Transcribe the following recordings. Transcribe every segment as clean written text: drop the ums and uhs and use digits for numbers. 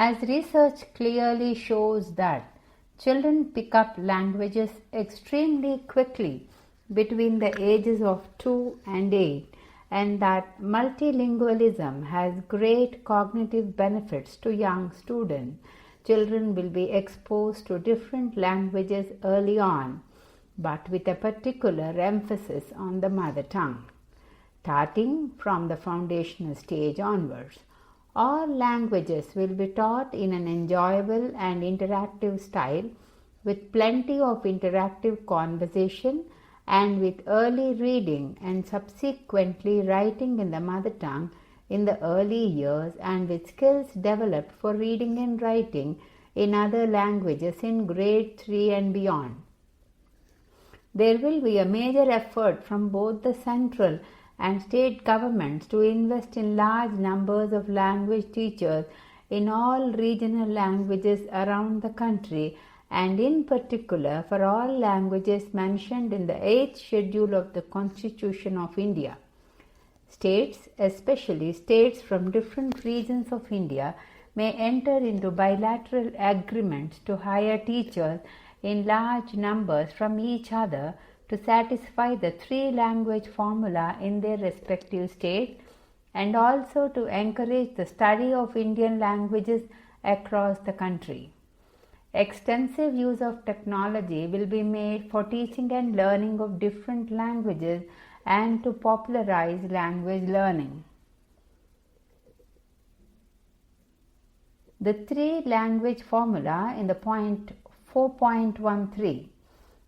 as research clearly shows that children pick up languages extremely quickly between the ages of 2 and 8, and that multilingualism has great cognitive benefits to young students. Children will be exposed to different languages early on, but with a particular emphasis on the mother tongue, starting from the foundational stage onwards. All languages will be taught in an enjoyable and interactive style, with plenty of interactive conversation and with early reading and subsequently writing in the mother tongue in the early years, and with skills developed for reading and writing in other languages in grade 3 and beyond. There will be a major effort from both the central and state governments to invest in large numbers of language teachers in all regional languages around the country, and in particular for all languages mentioned in the 8th schedule of the Constitution of India. States, especially states from different regions of India, may enter into bilateral agreements to hire teachers in large numbers from each other to satisfy the 3-language formula in their respective states, and also to encourage the study of Indian languages across the country. Extensive use of technology will be made for teaching and learning of different languages and to popularize language learning. The 3-language formula in the point 4.13.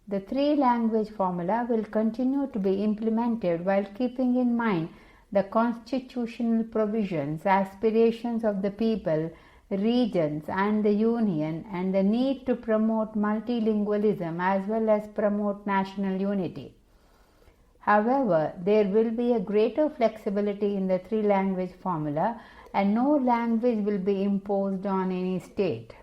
The 3-language formula will continue to be implemented while keeping in mind the constitutional provisions, aspirations of the people, regions and the union, and the need to promote multilingualism as well as promote national unity. However, there will be a greater flexibility in the 3-language formula, and no language will be imposed on any state.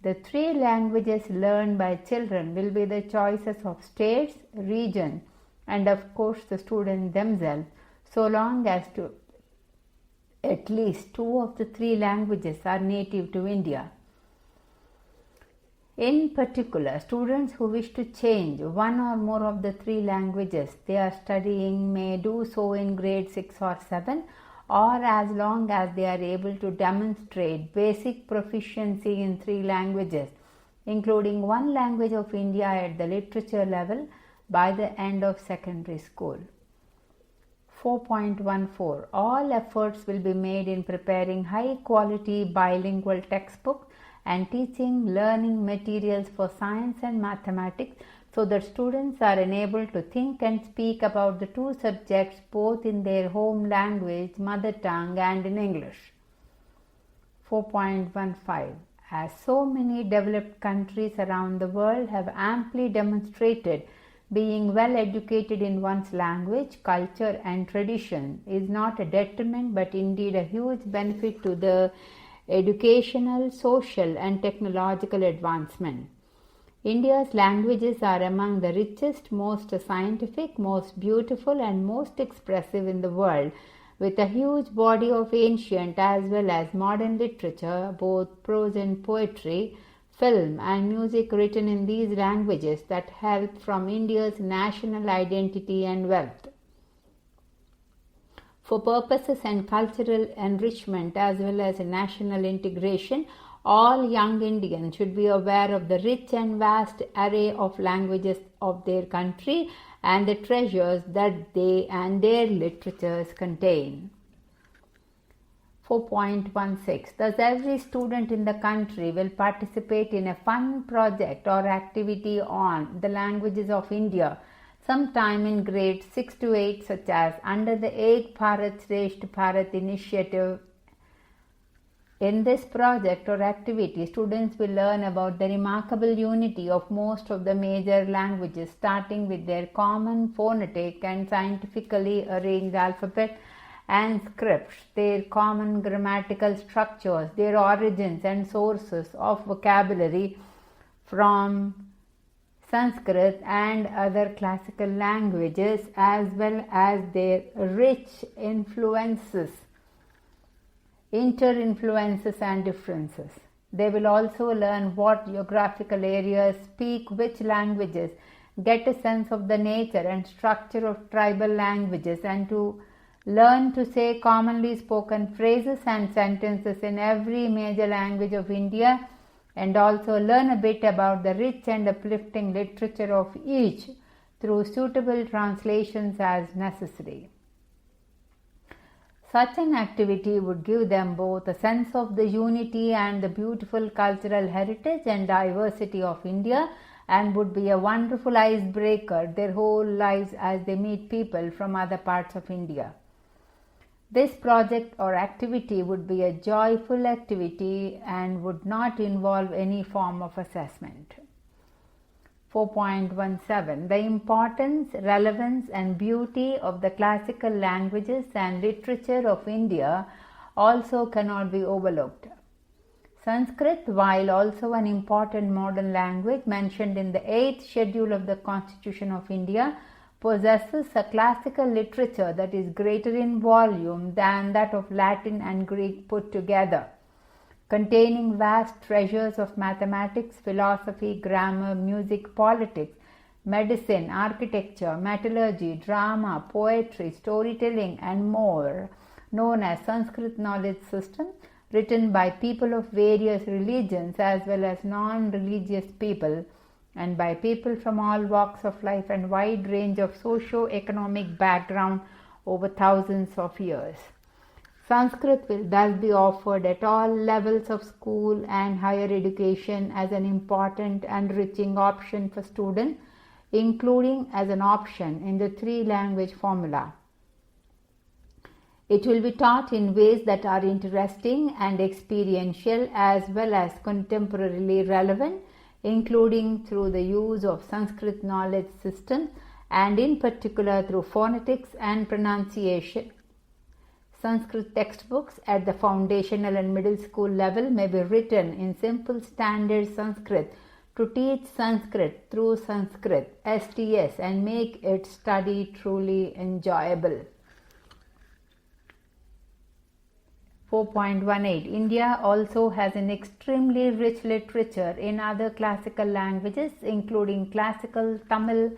The 3 languages learned by children will be the choices of states, regions, and of course the students themselves, so long as at least 2 of the 3 languages are native to India. In particular, students who wish to change one or more of the 3 languages they are studying may do so in grade 6 or 7, or as long as they are able to demonstrate basic proficiency in 3 languages, including 1 language of India at the literature level by the end of secondary school. 4.14. All efforts will be made in preparing high-quality bilingual textbooks and teaching learning materials for science and mathematics so that students are enabled to think and speak about the 2 subjects both in their home language, mother tongue, and in English. 4.15. As so many developed countries around the world have amply demonstrated, being well educated in one's language, culture, and tradition is not a detriment but indeed a huge benefit to the educational, social, and technological advancement. India's languages are among the richest, most scientific, most beautiful, and most expressive in the world, with a huge body of ancient as well as modern literature, both prose and poetry, film and music written in these languages that help from India's national identity and wealth. For purposes and cultural enrichment as well as national integration, all young Indians should be aware of the rich and vast array of languages of their country and the treasures that they and their literatures contain. 4.16. Thus, every student in the country will participate in a fun project or activity on the languages of India sometime in grades 6 to 8, such as under the Ek Bharat Shresth Bharat initiative. In this project or activity, students will learn about the remarkable unity of most of the major languages, starting with their common phonetic and scientifically arranged alphabet and scripts, their common grammatical structures, their origins and sources of vocabulary from Sanskrit and other classical languages, as well as their rich influences inter-influences and differences. They will also learn what geographical areas speak which languages, get a sense of the nature and structure of tribal languages, and to learn to say commonly spoken phrases and sentences in every major language of India, and also learn a bit about the rich and uplifting literature of each through suitable translations as necessary. Such an activity would give them both a sense of the unity and the beautiful cultural heritage and diversity of India, and would be a wonderful icebreaker their whole lives as they meet people from other parts of India. This project or activity would be a joyful activity and would not involve any form of assessment. 4.17 The importance, relevance and beauty of the classical languages and literature of India also cannot be overlooked. Sanskrit, while also an important modern language mentioned in the 8th schedule of the Constitution of India, possesses a classical literature that is greater in volume than that of Latin and Greek put together, containing vast treasures of mathematics, philosophy, grammar, music, politics, medicine, architecture, metallurgy, drama, poetry, storytelling, and more, known as Sanskrit knowledge system, written by people of various religions as well as non-religious people, and by people from all walks of life and wide range of socio-economic background over thousands of years. Sanskrit will thus be offered at all levels of school and higher education as an important and enriching option for students, including as an option in the 3-language formula. It will be taught in ways that are interesting and experiential as well as contemporarily relevant, including through the use of Sanskrit knowledge system and in particular through phonetics and pronunciation. Sanskrit textbooks at the foundational and middle school level may be written in simple standard Sanskrit to teach Sanskrit through Sanskrit STS and make its study truly enjoyable. 4.18 India also has an extremely rich literature in other classical languages, including classical Tamil,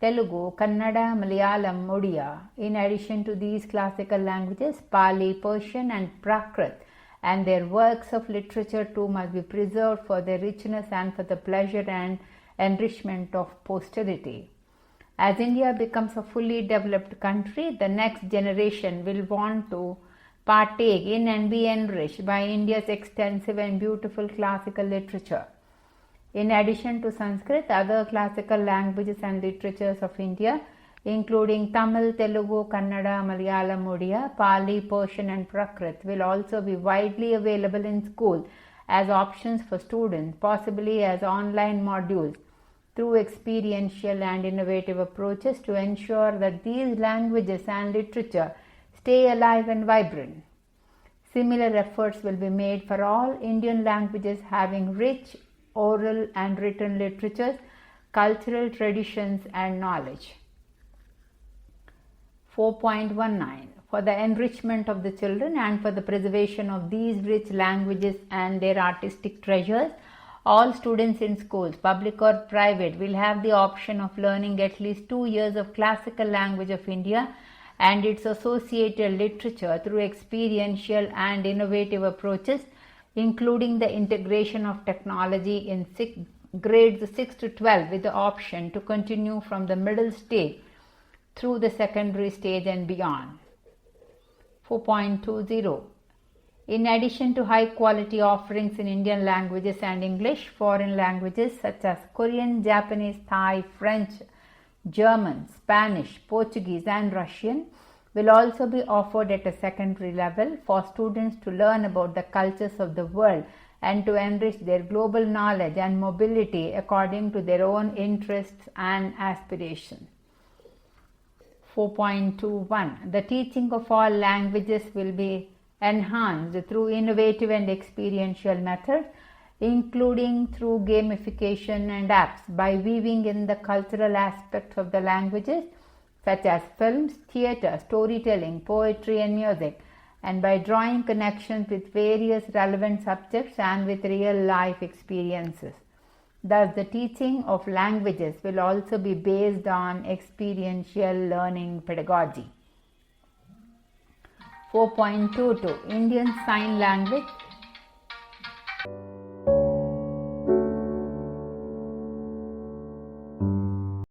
Telugu, Kannada, Malayalam, Odia. In addition to these classical languages, Pali, Persian and Prakrit and their works of literature too must be preserved for their richness and for the pleasure and enrichment of posterity. As India becomes a fully developed country, the next generation will want to partake in and be enriched by India's extensive and beautiful classical literature. In addition to Sanskrit, other classical languages and literatures of India, including Tamil, Telugu, Kannada, Malayalam, Odia, Pali, Persian and Prakrit, will also be widely available in school as options for students, possibly as online modules, through experiential and innovative approaches to ensure that these languages and literature stay alive and vibrant. Similar efforts will be made for all Indian languages having rich oral and written literatures, cultural traditions and knowledge. 4.19 For the enrichment of the children and for the preservation of these rich languages and their artistic treasures, all students in schools, public or private, will have the option of learning at least 2 years of classical language of India and its associated literature through experiential and innovative approaches, including the integration of technology in grades 6 to 12 with the option to continue from the middle stage through the secondary stage and beyond. 4.20 In addition to high quality offerings in Indian languages and English, foreign languages such as Korean, Japanese, Thai, French, German, Spanish, Portuguese and Russian will also be offered at a secondary level for students to learn about the cultures of the world and to enrich their global knowledge and mobility according to their own interests and aspirations. 4.21 The teaching of all languages will be enhanced through innovative and experiential methods, including through gamification and apps, by weaving in the cultural aspects of the languages such as films, theatre, storytelling, poetry and music, and by drawing connections with various relevant subjects and with real life experiences. Thus, the teaching of languages will also be based on experiential learning pedagogy. 4.22 Indian Sign Language